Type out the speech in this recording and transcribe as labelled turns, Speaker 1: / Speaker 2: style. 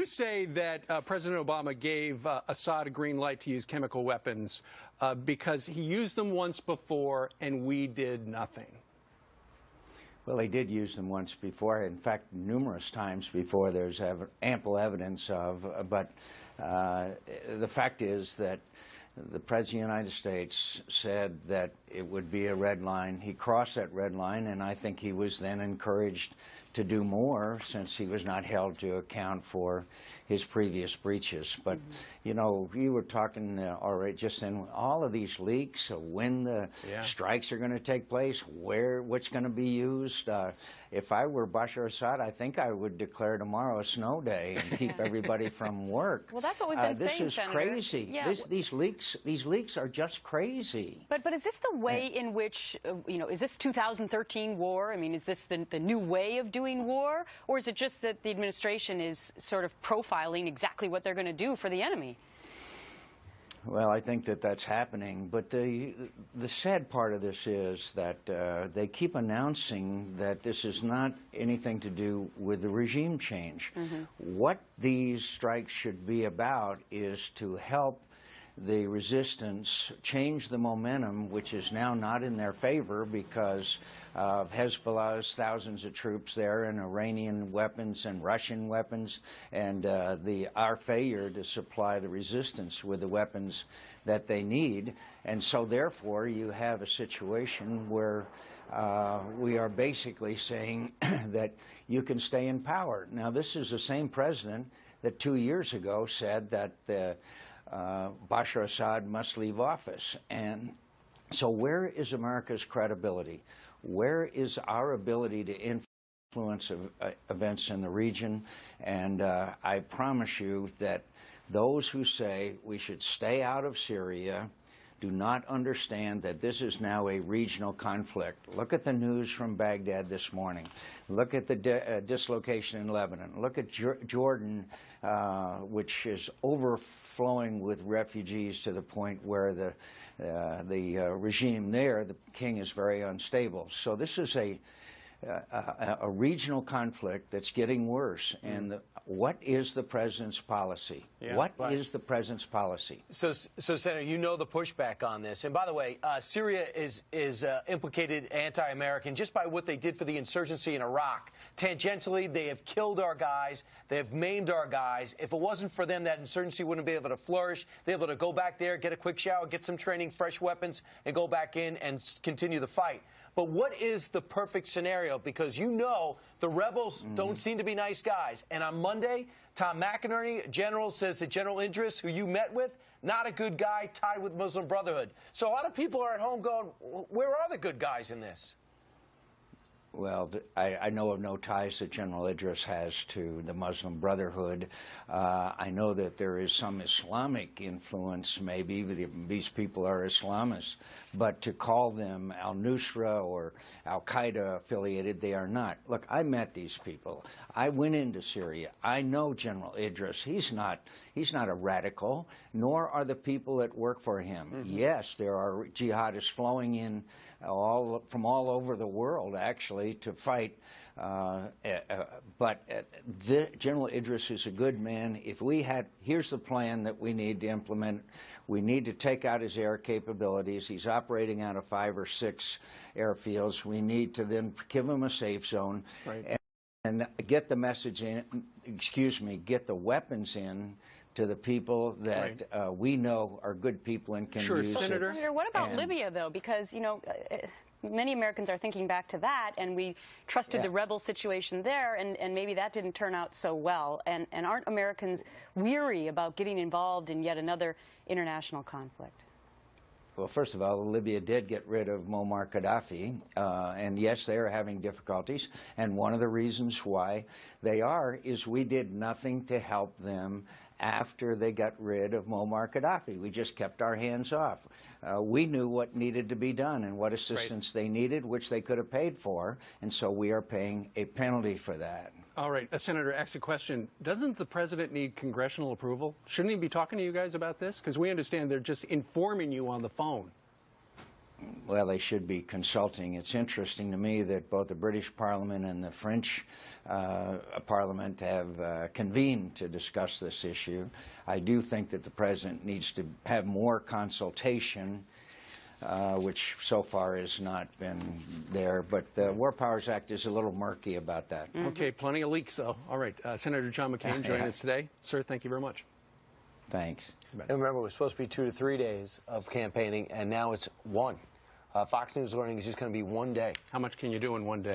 Speaker 1: you say that President Obama gave Assad a green light to use chemical weapons because he used them once before and we did nothing?
Speaker 2: Well, they did use them once before. In fact, numerous times before. There's ample evidence of. But the fact is that the President of the United States said that it would be a red line. He crossed that red line, and I think he was then encouraged to do more since he was not held to account for his previous breaches. But, you know, you were talking already just then, all of these leaks of when the strikes are going to take place, what's going to be used. If I were Bashar Assad, I think I would declare tomorrow a snow day and keep everybody from work.
Speaker 3: Well, that's what we've been saying,
Speaker 2: This is
Speaker 3: Senator.
Speaker 2: crazy.
Speaker 3: Yeah.
Speaker 2: These leaks are just crazy.
Speaker 3: But is this the way in which, you know, is this 2013 war? I mean, is this the new way of doing war? Or is it just that the administration is sort of profiling exactly what they're going to do for the enemy?
Speaker 2: Well, I think that that's happening, but the sad part of this is that they keep announcing that this is not anything to do with the regime change. What these strikes should be about is to help the resistance change the momentum, which is now not in their favor because of Hezbollah's thousands of troops there and Iranian weapons and Russian weapons and our failure to supply the resistance with the weapons that they need. And so therefore you have a situation where we are basically saying that you can stay in power. Now, this is the same president that 2 years ago said that Bashar Assad must leave office. And so where is America's credibility? Where is our ability to influence events in the region? And I promise you that those who say we should stay out of Syria do not understand that this is now a regional conflict. Look at the news from Baghdad this morning. Look at the dislocation in Lebanon. Look at Jordan, which is overflowing with refugees to the point where the regime there, the king, is very unstable. So this is a regional conflict that's getting worse. And what is the president's policy? What is the president's policy?
Speaker 4: So, Senator, you know the pushback on this. And by the way, Syria is implicated anti-American just by what they did for the insurgency in Iraq. Tangentially, they have killed our guys. They have maimed our guys. If it wasn't for them, that insurgency wouldn't be able to flourish. They're able to go back there, get a quick shower, get some training, fresh weapons, and go back in and continue the fight. But what is the perfect scenario? Because you know the rebels don't seem to be nice guys. And on Monday, Tom McInerney, general, says that General Idris, who you met with, not a good guy, tied with Muslim Brotherhood. So a lot of people are at home going, where are the good guys in this?
Speaker 2: Well, I know of no ties that General Idris has to the Muslim Brotherhood. I know that there is some Islamic influence, maybe. These people are Islamists. But to call them al-Nusra or al-Qaeda affiliated, they are not. Look, I met these people. I went into Syria. I know General Idris. He's not a radical, nor are the people that work for him. Yes, there are jihadists flowing in from all over the world, actually, to fight. But General Idris is a good man. Here's the plan that we need to implement. We need to take out his air capabilities. He's operating out of 5 or 6 airfields. We need to then give him a safe zone and get the message in, get the weapons in to the people that we know are good people and can use
Speaker 3: Senator, what about Libya, though? Because, you know, many Americans are thinking back to that, and we trusted the rebel situation there, and maybe that didn't turn out so well. And aren't Americans weary about getting involved in yet another international conflict?
Speaker 2: Well, first of all, Libya did get rid of Muammar Gaddafi, and yes, they are having difficulties. And one of the reasons why they are is we did nothing to help them after they got rid of Muammar Gaddafi. We just kept our hands off. We knew what needed to be done and what assistance they needed, which they could have paid for, and so we are paying a penalty for that.
Speaker 1: All right, Senator, ask a question. Doesn't the president need congressional approval? Shouldn't he be talking to you guys about this? Because we understand they're just informing you on the phone.
Speaker 2: Well, they should be consulting. It's interesting to me that both the British Parliament and the French Parliament have convened to discuss this issue. I do think that the President needs to have more consultation, which so far has not been there. But the War Powers Act is a little murky about that.
Speaker 1: Okay, plenty of leaks, though. All right, Senator John McCain joining us today. Sir, thank you very much.
Speaker 2: Thanks.
Speaker 4: And remember, it was supposed to be 2 to 3 days of campaigning, and now it's 1. Fox News learning is just going to be 1 day.
Speaker 1: How much can you do in 1 day?